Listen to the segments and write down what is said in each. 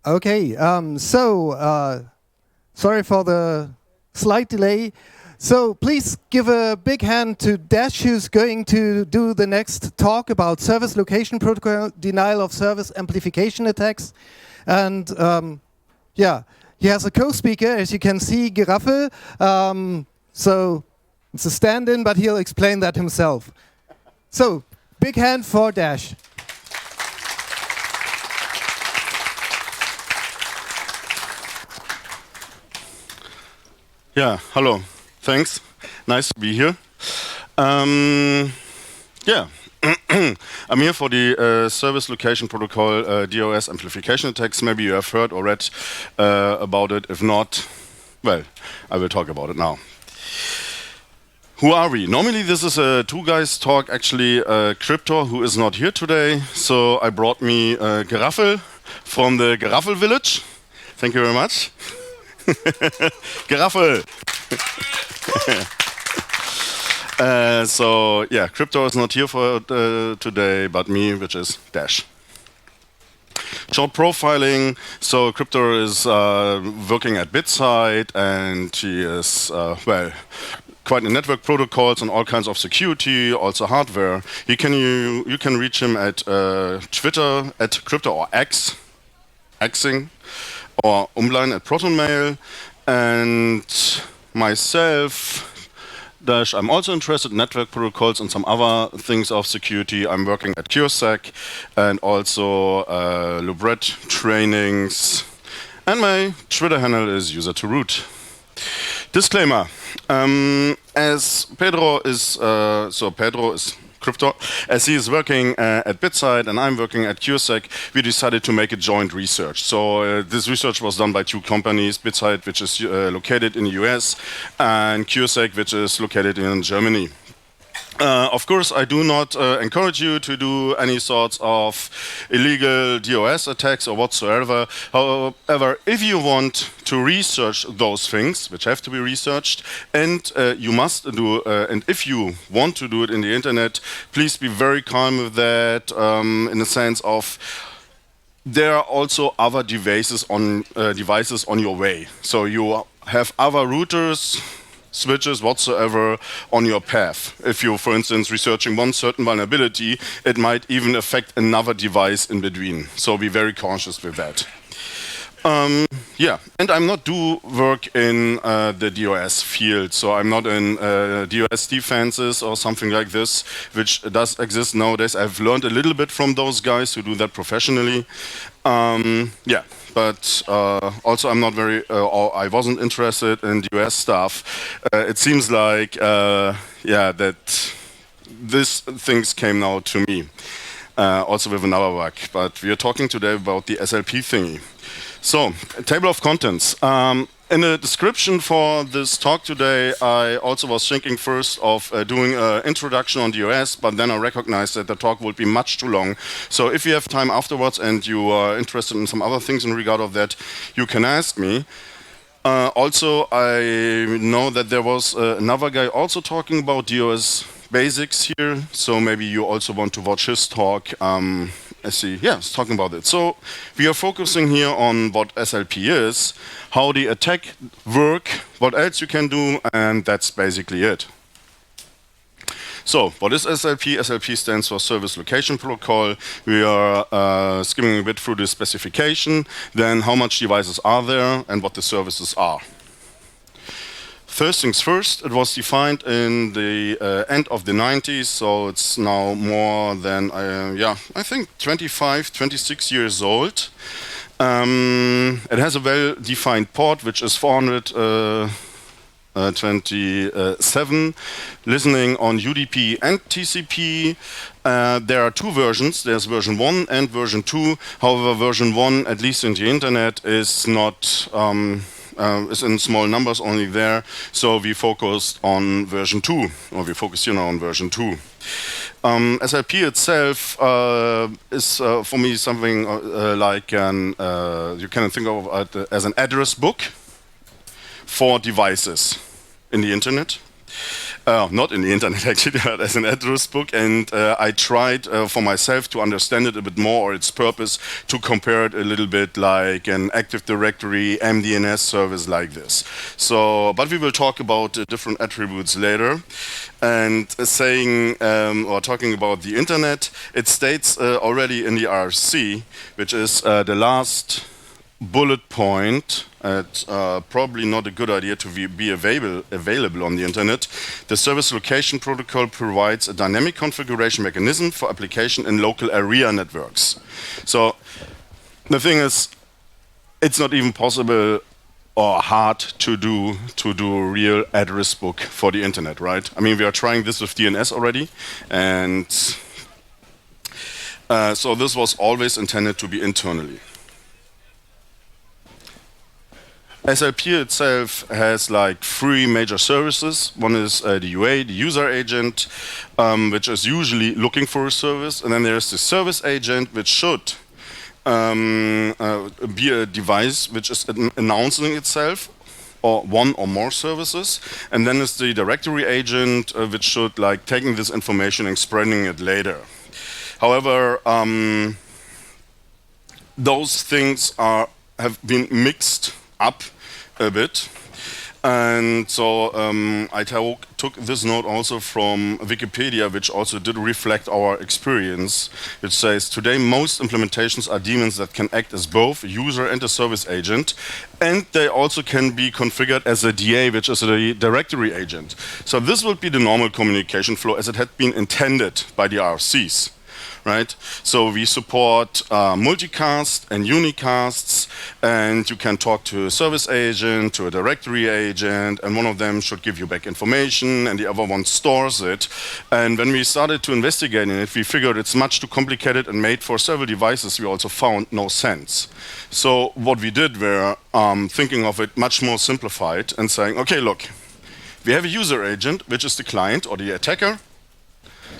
Okay, sorry for the slight delay. So please give a big hand to Dash, who's going to do the next talk about service location protocol, denial of service, amplification attacks. And yeah, he has a co-speaker, as you can see, Giraffe. So it's a stand-in, but he'll explain that himself. So big hand for Dash. Yeah, hello. Thanks. Nice to be here. Yeah, I'm here for the service location protocol DoS amplification attacks. Maybe you have heard or read about it. If not, well, I will talk about it now. Who are we? Normally this is a two guys talk, actually Cryptor, who is not here today. So I brought me Geraffel from the Geraffel village. Thank you very much. Geraffel. So yeah, Crypto is not here for today, but me, which is Dash. Short profiling. So Crypto is working at BitSide, and he is well, quite in network protocols and all kinds of security, also hardware. You can reach him at Twitter at Crypto or Xing, or Umline at ProtonMail. And myself, Dash, I'm also interested in network protocols and some other things of security. I'm working at CureSec and also Lubret trainings. And my Twitter handle is user2root. Disclaimer, as Pedro is Crypto, as he is working at BitSide and I'm working at CureSec, we decided to make a joint research. So this research was done by two companies, BitSide, which is located in the US, and CureSec, which is located in Germany. Of course, I do not encourage you to do any sorts of illegal DoS attacks or whatsoever. However, if you want to research those things, which have to be researched, and you must do, and if you want to do it in the internet, please be very calm with that, in the sense of there are also other devices on your way. So you have other routers, switches whatsoever on your path. If you're, for instance, researching one certain vulnerability, it might even affect another device in between. So be very cautious with that. Yeah, and I'm not do work in the DoS field, so I'm not in DoS defenses or something like this, which does exist nowadays. I've learned a little bit from those guys who do that professionally. Yeah, but also I'm not very, or I wasn't interested in DoS stuff. It seems like, yeah, that these things came now to me, also with another work. But we are talking today about the SLP thingy. So, table of contents. In the description for this talk today, I also was thinking first of doing an introduction on DoS, but then I recognized that the talk would be much too long. So if you have time afterwards and you are interested in some other things in regard of that, you can ask me. Also, I know that there was another guy also talking about DoS basics here, so maybe you also want to watch his talk. I see, yeah, it's talking about it. So we are focusing here on what SLP is, how the attack work, what else you can do, and that's basically it. So what is SLP? SLP stands for Service Location Protocol. We are skimming a bit through the specification, then how much devices are there, and what the services are. First things first, it was defined in the end of the 90s, so it's now more than, yeah, I think 25, 26 years old. It has a well-defined port, which is 427, listening on UDP and TCP. There are two versions. There's version 1 and version 2. However, version 1, at least in the internet, is not is in small numbers only there, so we focused on version 2, or we focus here now on version 2. SLP itself is for me something like an, you can think of it as an address book for devices in the internet. Not in the internet actually, but as an address book, and I tried for myself to understand it a bit more, or its purpose, to compare it a little bit like an Active Directory MDNS service like this. So, but we will talk about different attributes later. And saying or talking about the internet, it states already in the RFC, which is the last bullet point. It's probably not a good idea to be available on the internet. The service location protocol provides a dynamic configuration mechanism for application in local area networks. So the thing is, it's not even possible or hard to do a real address book for the internet, right? I mean, we are trying this with DNS already, and so this was always intended to be internally. SLP itself has like three major services. One is the UA, the user agent, which is usually looking for a service. And then there's the service agent, which should be a device which is announcing itself, or one or more services. And then it's the directory agent, which should like taking this information and spreading it later. However, those things have been mixed up a bit, and so I took this note also from Wikipedia, which also did reflect our experience, which says today most implementations are daemons that can act as both a user and a service agent, and they also can be configured as a DA, which is a directory agent. So this would be the normal communication flow as it had been intended by the RFCs. Right? So we support multicast and unicasts, and you can talk to a service agent, to a directory agent, and one of them should give you back information, and the other one stores it. And when we started to investigate it, we figured it's much too complicated and made for several devices. We also found no sense. So what we did were thinking of it much more simplified and saying, okay, look, we have a user agent, which is the client or the attacker,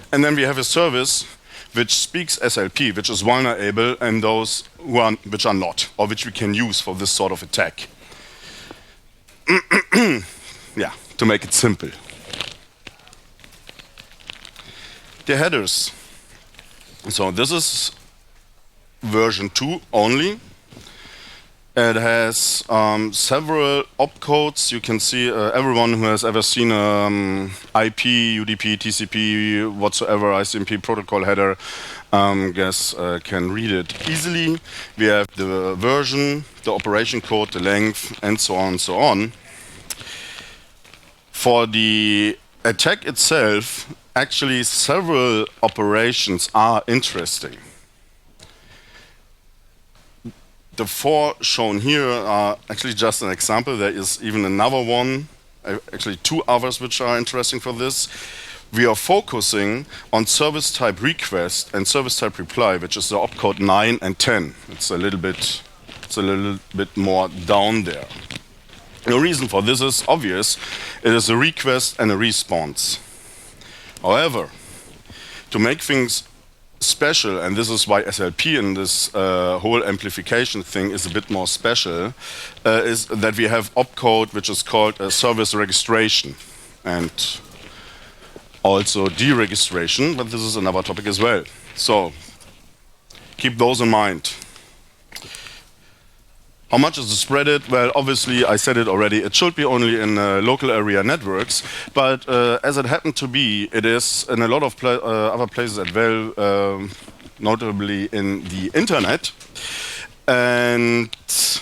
and then we have a service which speaks SLP, which is vulnerable, and those which are not, or which we can use for this sort of attack. Yeah, to make it simple. The headers. So this is version 2 only. It has several opcodes. You can see everyone who has ever seen IP, UDP, TCP, whatsoever ICMP protocol header, can read it easily. We have the version, the operation code, the length, and so on and so on. For the attack itself, actually several operations are interesting. The 4 shown here are actually just an example. There is even another one, actually 2 others which are interesting for this. We are focusing on service type request and service type reply, which is the opcode 9 and 10. It's a little bit more down there. The reason for this is obvious. It is a request and a response. However, to make things special, and this is why SLP in this whole amplification thing is a bit more special, is that we have opcode which is called a service registration and also deregistration, but this is another topic as well. So keep those in mind. How much is it spreaded? Well, obviously, I said it already, it should be only in local area networks, but as it happened to be, it is in a lot of other places as well, notably in the internet. And this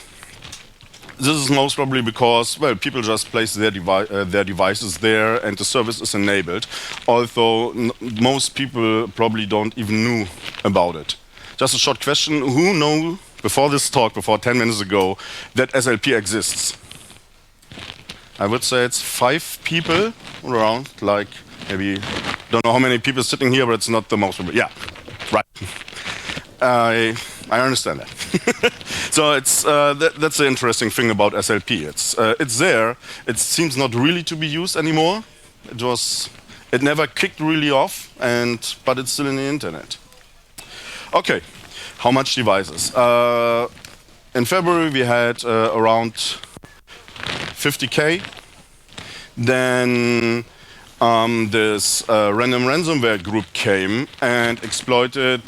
is most probably because, well, people just place their devices there and the service is enabled, although most people probably don't even know about it. Just a short question, who knew before this talk, before 10 minutes ago, that SLP exists? I would say it's 5 people around, like maybe, don't know how many people sitting here, but it's not the most people. Yeah, right. I understand that. So it's that's the interesting thing about SLP. It's there. It seems not really to be used anymore. It never kicked really off, but it's still in the internet. Okay, how much devices? In February we had around 50K. Then this random ransomware group came and exploited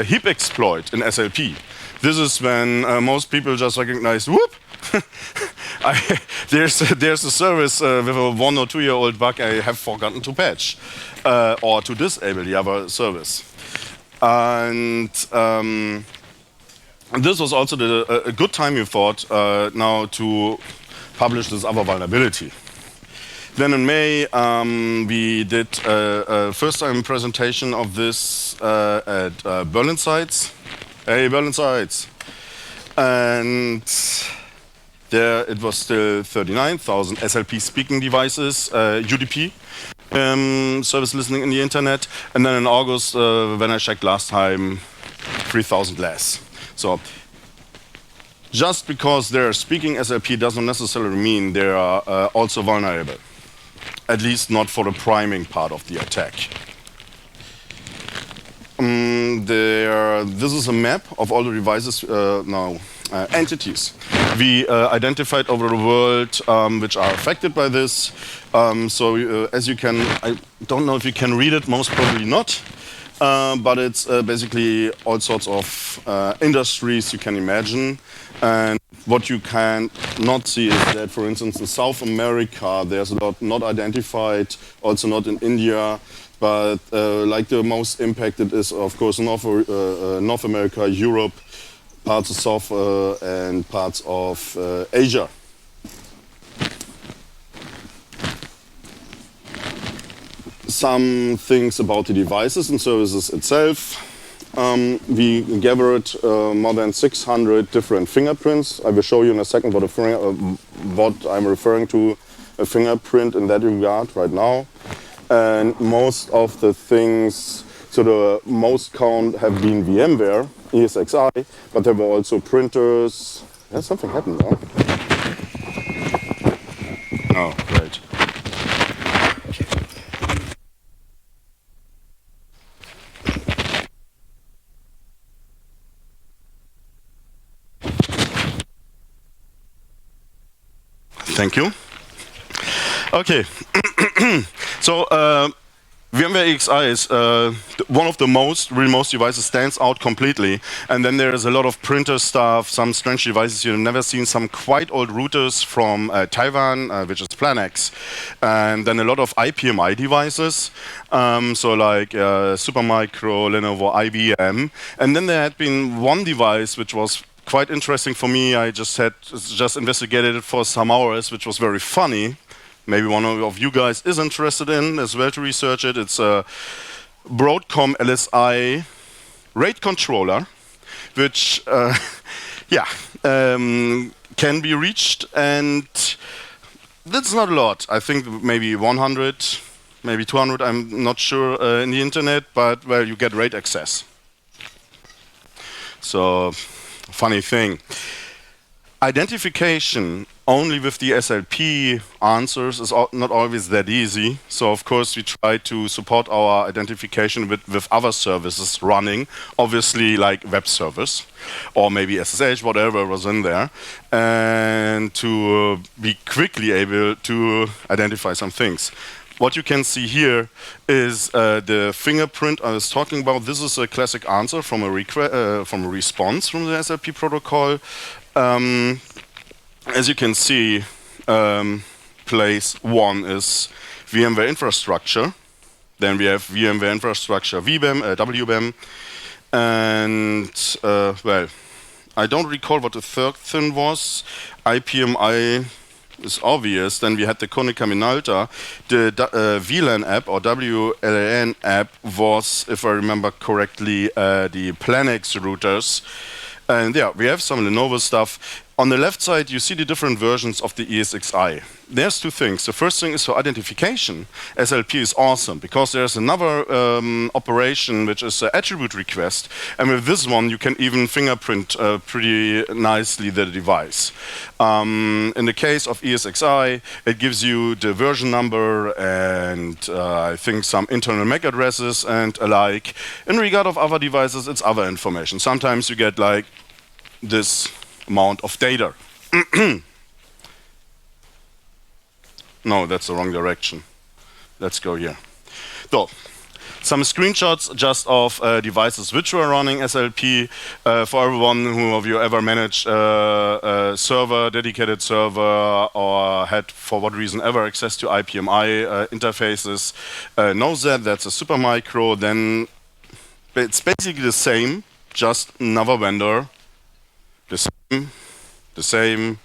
heap exploit in SLP. This is when most people just recognize, whoop, there's a service with a 1 or 2 year old bug I have forgotten to patch or to disable the other service. And this was also a good time, you thought, now to publish this other vulnerability. Then in May, we did a first-time presentation of this at Berlin Sites. Hey, Berlin Sites. And there it was still 39,000 SLP speaking devices, UDP, service listening in the internet. And then in August, when I checked last time, 3,000 less. So just because they're speaking SLP doesn't necessarily mean they are also vulnerable. At least not for the priming part of the attack. This is a map of all the devices, entities we identified over the world which are affected by this. As you can, I don't know if you can read it, most probably not, but it's basically all sorts of industries you can imagine. And what you can not see is that, for instance, in South America, there's a lot not identified, also not in India, but like the most impacted is, of course, North America, Europe, parts of South and parts of Asia. Some things about the devices and services itself. We gathered more than 600 different fingerprints. I will show you in a second what I'm referring to, a fingerprint in that regard right now. And most of the things, so the most count have been VMware, ESXi, but there were also printers. Yeah, something happened now. Oh, great. Thank you. Okay, so VMware EXI is one of the most devices, stands out completely. And then there is a lot of printer stuff, some strange devices you've never seen, some quite old routers from Taiwan, which is Planex. And then a lot of IPMI devices, so like Supermicro, Lenovo, IBM. And then there had been one device which was quite interesting for me. I just investigated it for some hours, which was very funny. Maybe one of you guys is interested in as well to research it. It's a Broadcom LSI RAID controller, which can be reached, and that's not a lot. I think maybe 100, maybe 200, I'm not sure, in the internet, but well, you get RAID access. So, funny thing. Identification only with the SLP answers is not always that easy. So of course we try to support our identification with other services running, obviously like web service or maybe SSH, whatever was in there, and to be quickly able to identify some things. What you can see here is the fingerprint I was talking about. This is a classic answer from a response from the SLP protocol. As you can see, place one is VMware infrastructure. Then we have VMware infrastructure WBAM, and well, I don't recall what the third thing was. IPMI is obvious. Then we had the Konica Minolta. The VLAN app or WLAN app was, if I remember correctly, the Planex routers. And yeah, we have some Lenovo stuff. On the left side, you see the different versions of the ESXi. There's two things. The first thing is for identification. SLP is awesome because there's another operation which is an attribute request. And with this one, you can even fingerprint pretty nicely the device. In the case of ESXi, it gives you the version number and I think some internal MAC addresses and alike. In regard of other devices, it's other information. Sometimes you get like this amount of data. No, that's the wrong direction. let's go here. So, some screenshots just of devices which were running SLP. For everyone who of you ever managed a server, dedicated server, or had for what reason ever access to IPMI interfaces, knows that that's a Supermicro. Then it's basically the same, just another vendor. The same.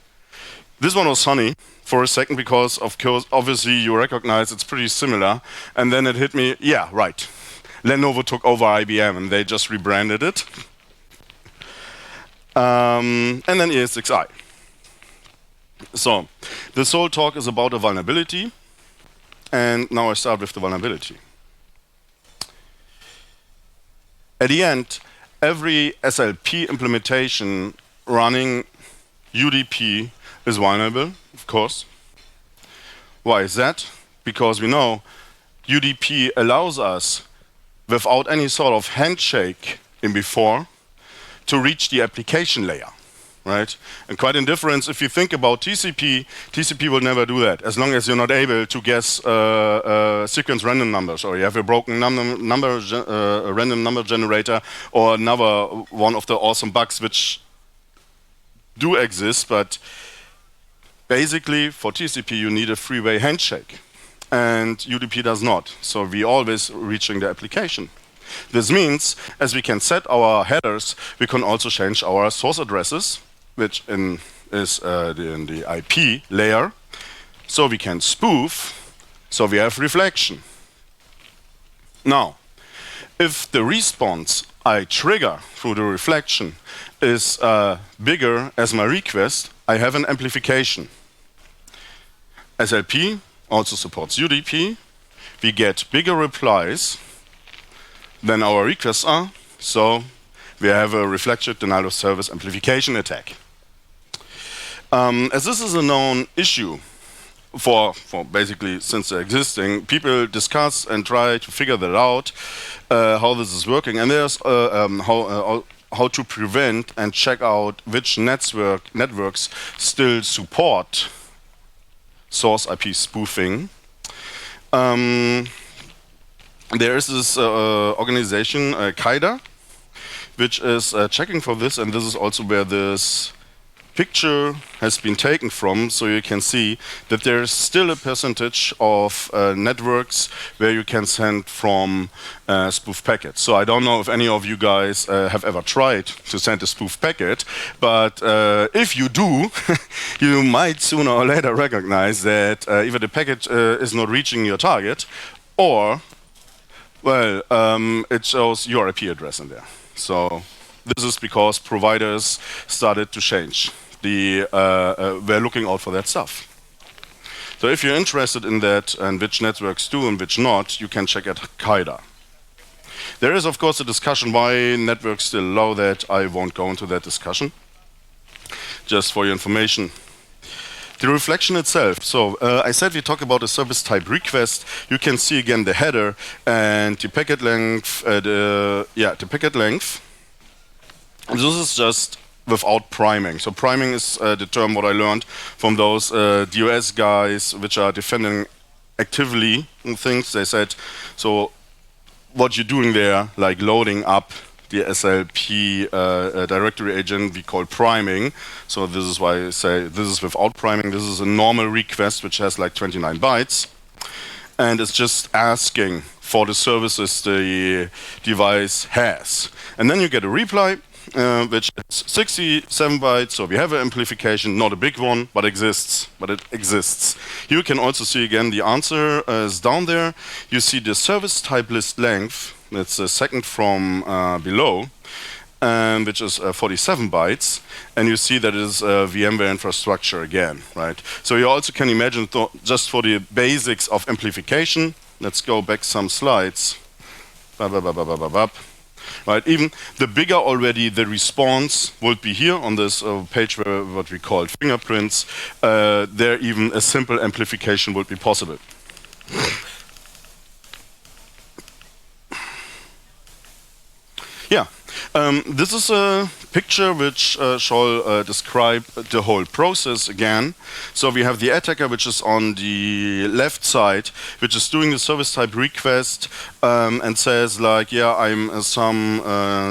This one was funny for a second because, of course, obviously you recognize it's pretty similar. And then it hit me, yeah, right. Lenovo took over IBM and they just rebranded it. And then ES6i. So, this whole talk is about a vulnerability. And now I start with the vulnerability. At the end, every SLP implementation running UDP is vulnerable, of course. Why is that? Because we know UDP allows us, without any sort of handshake in before, to reach the application layer, right? And quite in difference, if you think about TCP, TCP will never do that, as long as you're not able to guess sequence random numbers, or you have a broken random number generator, or another one of the awesome bugs which do exist, but basically for TCP you need a three-way handshake, and UDP does not. So we always reaching the application. This means, as we can set our headers, we can also change our source addresses, which is in the IP layer. So we can spoof, so we have reflection. Now, if the response I trigger through the reflection is bigger as my request, I have an amplification. SLP also supports UDP. We get bigger replies than our requests are, so we have a reflected denial of service amplification attack. As this is a known issue for basically since they're existing, people discuss and try to figure that out, how this is working, and there's how to prevent and check out which networks still support source IP spoofing. There is this organization, CAIDA, which is checking for this, and this is also where this picture has been taken from, so you can see that there is still a percentage of networks where you can send from spoof packets. So I don't know if any of you guys have ever tried to send a spoof packet, but if you do, you might sooner or later recognize that either the packet is not reaching your target, or, well, it shows your IP address in there. So this is because providers started to change. We're looking out for that stuff. So if you're interested in that and which networks do and which not, you can check at CAIDA. There is, of course, a discussion why networks still allow that. I won't go into that discussion. Just for your information. The reflection itself. So I said we talk about a service type request. You can see again the header and the packet length. The packet length. This is just without priming. So priming is the term what I learned from those DoS guys which are defending actively things. They said, so what you're doing there, like loading up the SLP directory agent, we call priming. So this is why I say this is without priming. This is a normal request which has like 29 bytes. And it's just asking for the services the device has. And then you get a reply, which is 67 bytes, so we have an amplification, not a big one, but exists. But it exists. You can also see again the answer is down there. You see the service type list length, that's the second from below, which is 47 bytes, and you see that it is VMware infrastructure again, right? So you also can imagine, just for the basics of amplification, let's go back some slides. Right, even the bigger already the response would be here on this page where what we call fingerprints, there even a simple amplification would be possible. Yeah, This is a picture which shall describe the whole process again. So we have the attacker, which is on the left side, which is doing the service type request and says like, yeah, I'm some,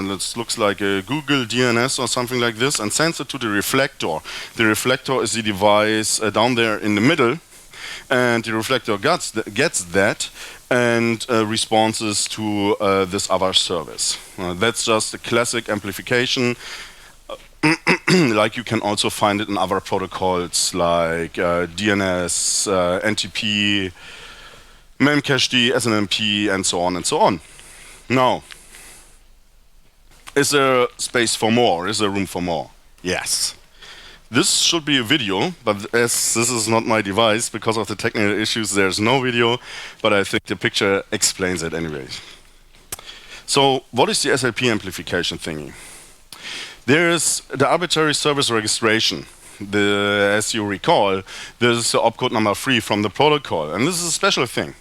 this looks like a Google DNS or something like this, and sends it to the reflector. The reflector is the device down there in the middle, and the reflector gets that and responses to this other service. That's just a classic amplification, like you can also find it in other protocols like DNS, NTP, memcached, SNMP, and so on and so on. Now, is there space for more? Is there room for more? Yes. This should be a video, but as this is not my device, because of the technical issues, there's no video, but I think the picture explains it anyway. So what is the SLP amplification thingy? There is the arbitrary service registration. As you recall, this is the opcode number 3 from the protocol, and this is a special thing,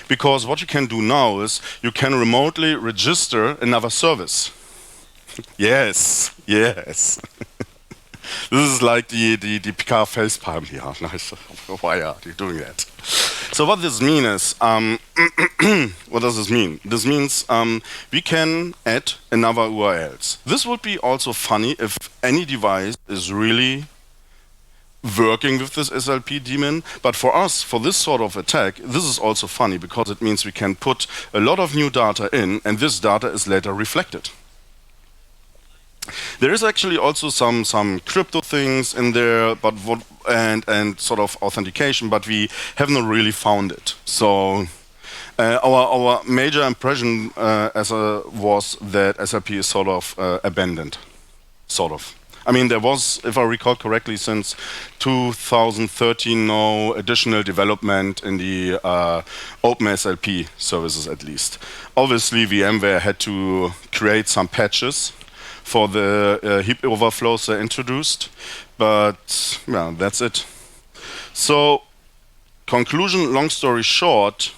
because what you can do now is you can remotely register another service. Yes, yes. This is like the Picard facepalm here. Nice. Why are you doing that? So what this means is, what does this mean? This means we can add another URLs. This would be also funny if any device is really working with this SLP daemon, but for us, for this sort of attack, this is also funny because it means we can put a lot of new data in, and this data is later reflected. There is actually also some crypto things in there, but and sort of authentication, but we have not really found it. So our major impression was that SLP is sort of abandoned, sort of. I mean, there was, if I recall correctly, since 2013, no additional development in the OpenSLP services, at least. Obviously, VMware had to create some patches for the heap overflows they introduced, but yeah, that's it. So, conclusion, long story short,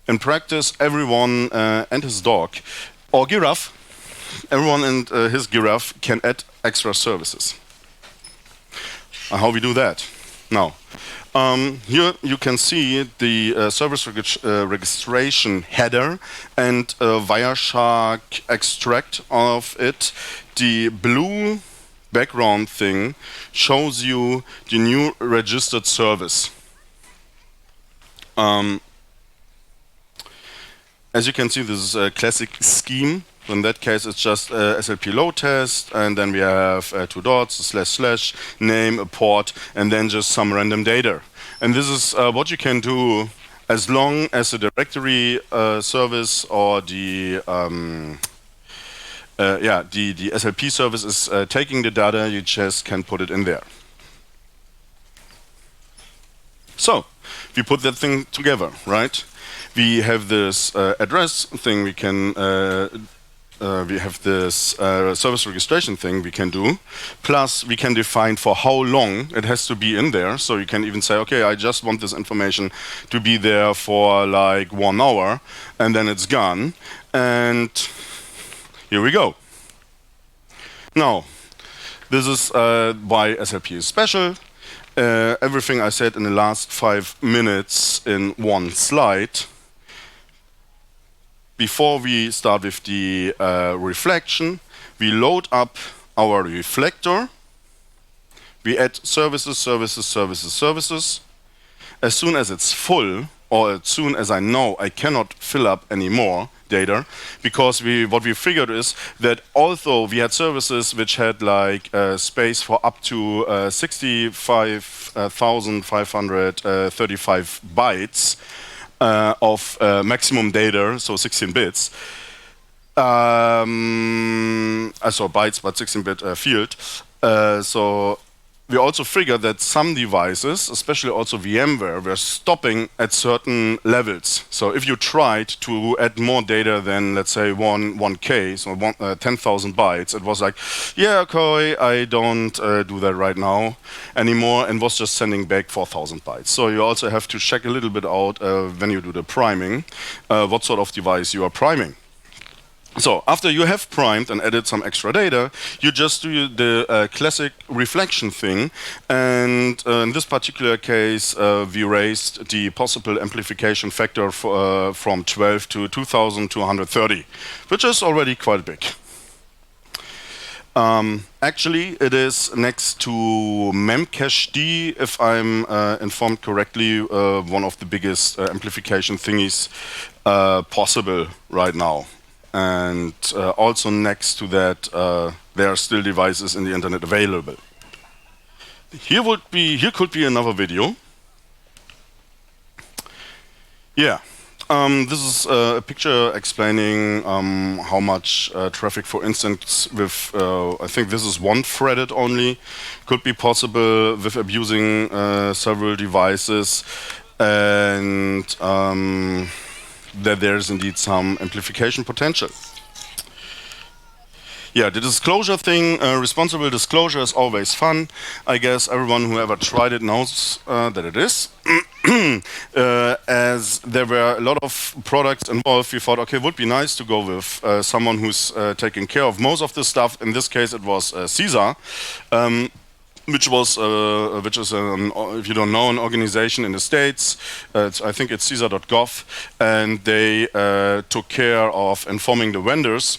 in practice, everyone and his dog, or giraffe, everyone and his giraffe can add extra services. How we do that? Now, here you can see the service registration header and Wireshark extract of it. The blue background thing shows you the new registered service. As you can see, this is a classic scheme. In that case, it's just SLP load test, and then we have 2 dots, // name, a port, and then just some random data. And this is what you can do as long as the directory service or the SLP service is taking the data. You just can put it in there. So we put that thing together, right? We have this address thing we can. We have this service registration thing we can do, plus we can define for how long it has to be in there. So you can even say, okay, I just want this information to be there for like 1 hour, and then it's gone. And here we go. Now, this is why SLP is special. Everything I said in the last 5 minutes in one slide. Before we start with the reflection, we load up our reflector. We add services, services, services, services. As soon as it's full, or as soon as I know I cannot fill up any more data, because what we figured is that although we had services which had like space for up to 65,535 bytes, of maximum data, so 16 bits. So bytes, but 16-bit field. So we also figured that some devices, especially also VMware, were stopping at certain levels. So if you tried to add more data than, let's say, 1K, so 10,000 bytes, it was like, yeah, okay, I don't do that right now anymore, and was just sending back 4,000 bytes. So you also have to check a little bit out when you do the priming, what sort of device you are priming. So after you have primed and added some extra data, you just do the classic reflection thing. And in this particular case, we raised the possible amplification factor from 12 to 2230, which is already quite big. Actually, it is next to memcached, if I'm informed correctly, one of the biggest amplification thingies possible right now. And also next to that, there are still devices in the internet available. Here could be another video. Yeah. This is a picture explaining how much traffic, for instance, with, I think this is one threaded only, could be possible with abusing several devices, and that there's indeed some amplification potential. Yeah, the disclosure thing, responsible disclosure is always fun. I guess everyone who ever tried it knows that it is. As there were a lot of products involved, we thought, okay, it would be nice to go with someone who's taking care of most of the stuff. In this case, it was CISA, which is, if you don't know, an organization in the States. I think it's CISA.gov, and they took care of informing the vendors.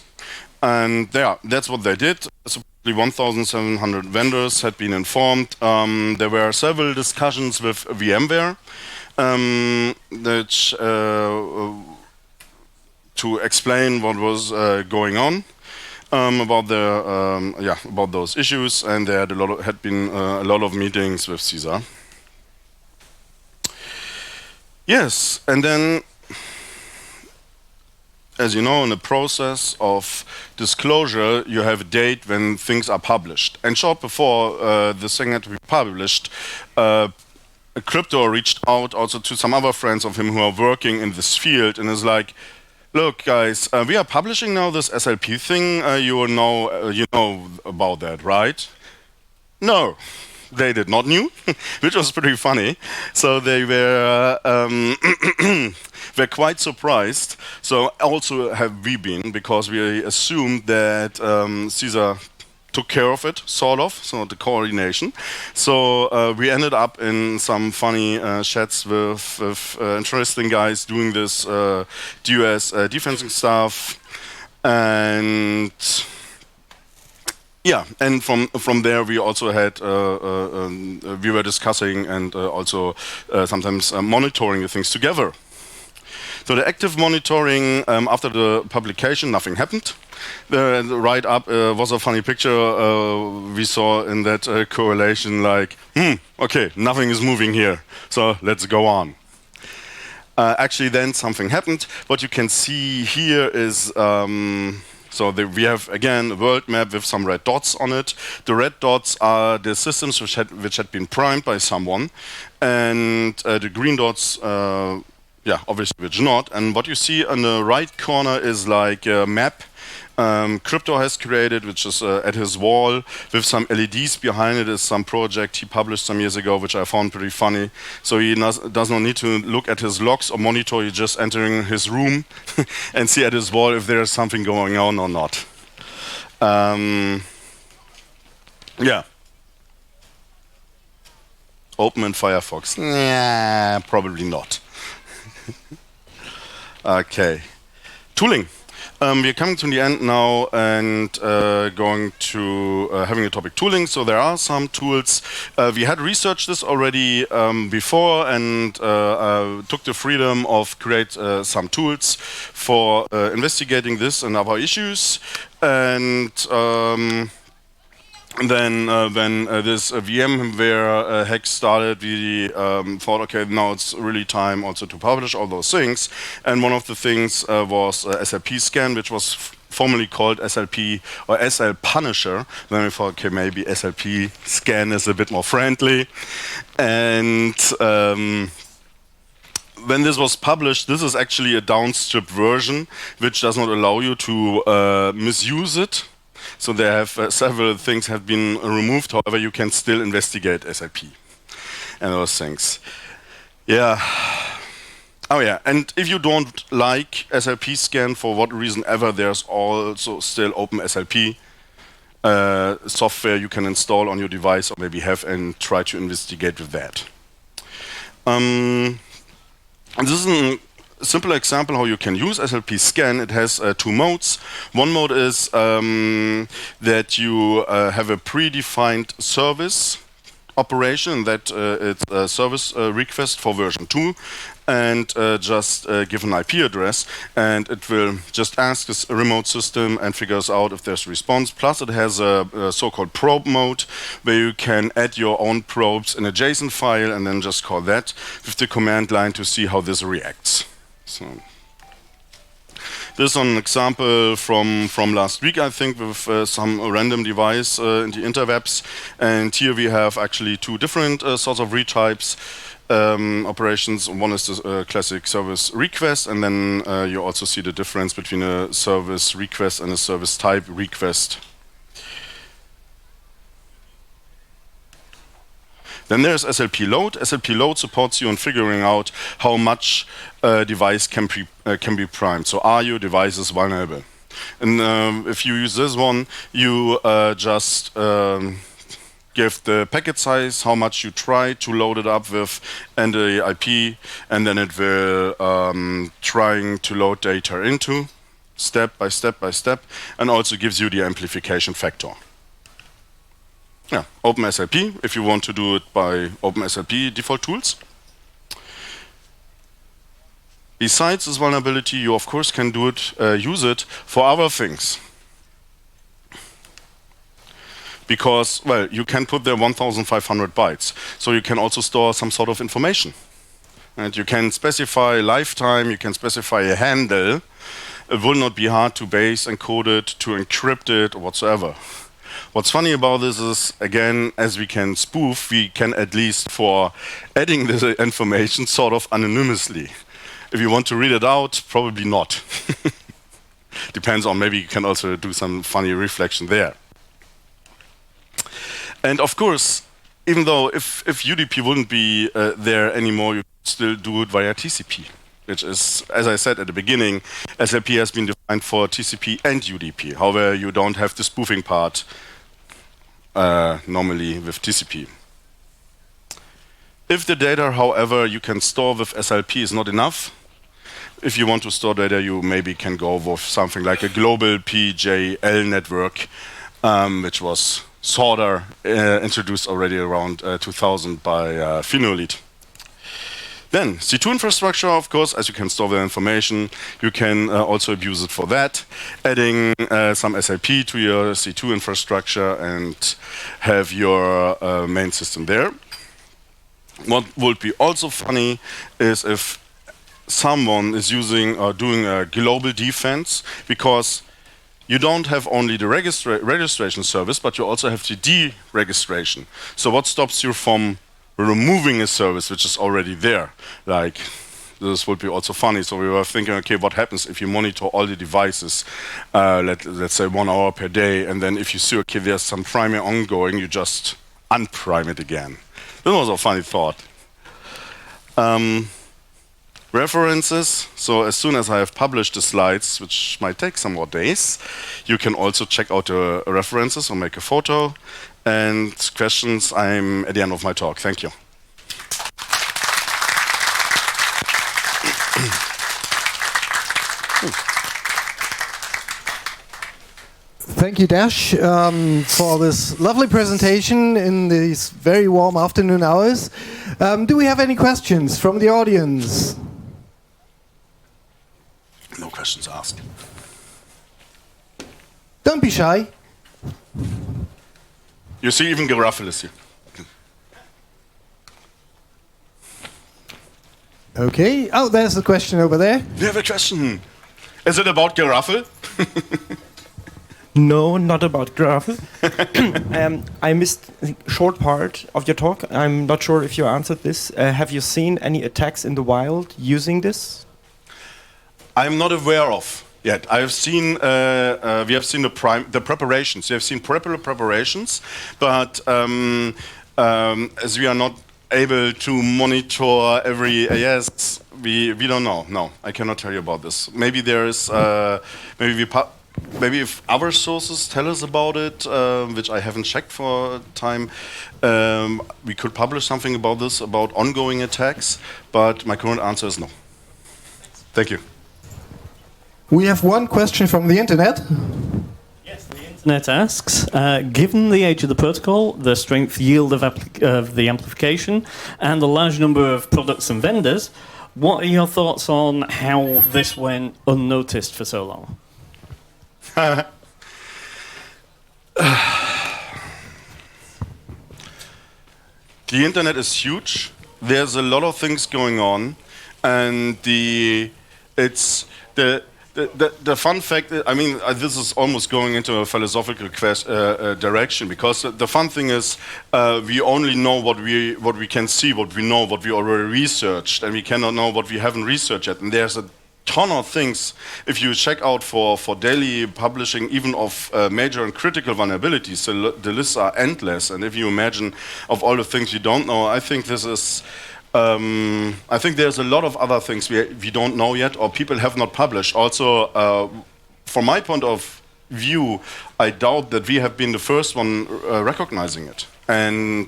And yeah, that's what they did. Supposedly 1,700 vendors had been informed. There were several discussions with VMware to explain what was going on about those issues, and there had been a lot of meetings with CISA. Yes, and then, as you know, in the process of disclosure, you have a date when things are published. And short before this thing had to be published, Crypto reached out also to some other friends of him who are working in this field, and is like, look, guys, we are publishing now this SLP thing. You know about that, right? No. They did not knew, which was pretty funny. So they were were quite surprised. So also have we been, because we assumed that CISA took care of it, sort of, so the coordination. So we ended up in some funny chats with interesting guys doing this DoS defensing stuff, and yeah, and from there we also had we were discussing and also sometimes monitoring the things together. So the active monitoring, after the publication, nothing happened. The write-up was a funny picture we saw in that correlation, like, okay, nothing is moving here, so let's go on. Actually, then something happened. What you can see here is we have, again, a world map with some red dots on it. The red dots are the systems which had been primed by someone, and the green dots, obviously which not. And what you see on the right corner is like a map Crypto has created, which is at his wall with some LEDs behind it. Is some project he published some years ago, which I found pretty funny. So he does not need to look at his logs or monitor. He's just entering his room and see at his wall if there is something going on or not. Yeah. Open in Firefox? Nah, probably not. Okay. Tooling. We're coming to the end now and going to having a topic tooling. So there are some tools. We had researched this already before and took the freedom of create some tools for investigating this and other issues. And then when this VMware hack started, we thought, okay, now it's really time also to publish all those things. And one of the things was SLP scan, which was formerly called SLP or SL Punisher. Then we thought, okay, maybe SLP scan is a bit more friendly. And when this was published, this is actually a downstripped version, which does not allow you to misuse it. So there have several things have been removed. However, you can still investigate SLP and those things. Yeah. Oh yeah, and if you don't like SLP scan for what reason ever, there's also still OpenSLP software you can install on your device or maybe have and try to investigate with that. And this is a simple example how you can use SLP scan. It has two modes. One mode is that you have a predefined service operation, that it's a service request for version 2, and just give an IP address, and it will just ask this remote system and figures out if there's a response. Plus it has a so-called probe mode, where you can add your own probes in a JSON file and then just call that with the command line to see how this reacts. So this is an example from last week, I think, with some random device in the interwebs. And here we have actually two different sorts of retypes operations. One is the classic service request, and then you also see the difference between a service request and a service type request. Then there's SLP load. SLP load supports you in figuring out how much a device can be primed. So are your devices vulnerable? And if you use this one, you just give the packet size, how much you try to load it up with, and the IP, and then it will trying to load data into step by step by step, and also gives you the amplification factor. Yeah, OpenSLP, if you want to do it by OpenSLP default tools. Besides this vulnerability, you of course can do it, use it for other things. Because, well, you can put there 1,500 bytes, so you can also store some sort of information. And you can specify lifetime, you can specify a handle. It will not be hard to base encode it, to encrypt it, or whatsoever. What's funny about this is, again, as we can spoof, we can at least, for adding this information, sort of anonymously. If you want to read it out, probably not. Depends on, maybe you can also do some funny reflection there. And of course, even though if UDP wouldn't be there anymore, you could still do it via TCP, which is, as I said at the beginning, SLP has been defined for TCP and UDP. However, you don't have the spoofing part normally with TCP. If the data, however, you can store with SLP is not enough, if you want to store data, you maybe can go with something like a global PJL network, which was sort of introduced already around 2000 by Finolite. Then C2 infrastructure, of course, as you can store the information, you can also abuse it for that, adding some SLP to your C2 infrastructure and have your main system there. What would be also funny is if someone is using or doing a global defense, because you don't have only the registration service, but you also have the deregistration. So what stops you from removing a service which is already there? Like, this would be also funny. So we were thinking, okay, what happens if you monitor all the devices, let's say 1 hour per day, and then if you see, okay, there's some priming ongoing, you just unprime it again. This was a funny thought. References. So as soon as I have published the slides, which might take some more days, you can also check out the references or make a photo. And questions, I'm at the end of my talk. Thank you. Thank you, Dash, for this lovely presentation in these very warm afternoon hours. Do we have any questions from the audience? No questions asked. Don't be shy. You see, even Geraffel is here. Okay. Oh, there's a question over there. We have a question. Is it about Geraffel? No, not about Geraffel. I missed a short part of your talk. I'm not sure if you answered this. Have you seen any attacks in the wild using this? I'm not aware of yet. I have seen. We have seen the preparations. We have seen preparations, but as we are not able to monitor every we don't know. No, I cannot tell you about this. Maybe there is maybe if other sources tell us about it, which I haven't checked for time, we could publish something about this, about ongoing attacks. But my current answer is no. Thank you. We have one question from the internet. Yes, the internet asks, given the age of the protocol, the strength yield of the amplification, and the large number of products and vendors, what are your thoughts on how this went unnoticed for so long? The internet is huge. There's a lot of things going on, and the fun fact, I mean, this is almost going into a philosophical direction, because the fun thing is we only know what we can see, what we know, what we already researched, and we cannot know what we haven't researched yet. And there's a ton of things. If you check out for daily publishing, even of major and critical vulnerabilities, the lists are endless. And if you imagine of all the things you don't know, I think this is. I think there's a lot of other things we don't know yet, or people have not published. Also, from my point of view, I doubt that we have been the first one recognizing it. And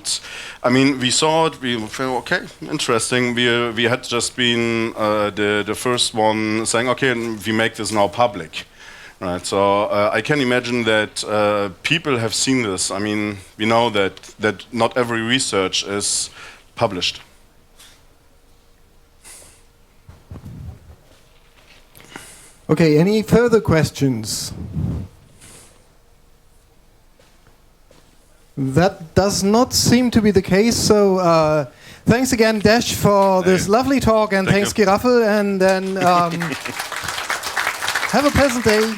I mean, we saw it. We felt okay, interesting. We had just been the first one saying, okay, we make this now public. Right, so I can imagine that people have seen this. I mean, we know that not every research is published. Okay, any further questions? That does not seem to be the case, so thanks again, Dash, for this lovely talk, and thanks, Giraffe, and then have a pleasant day.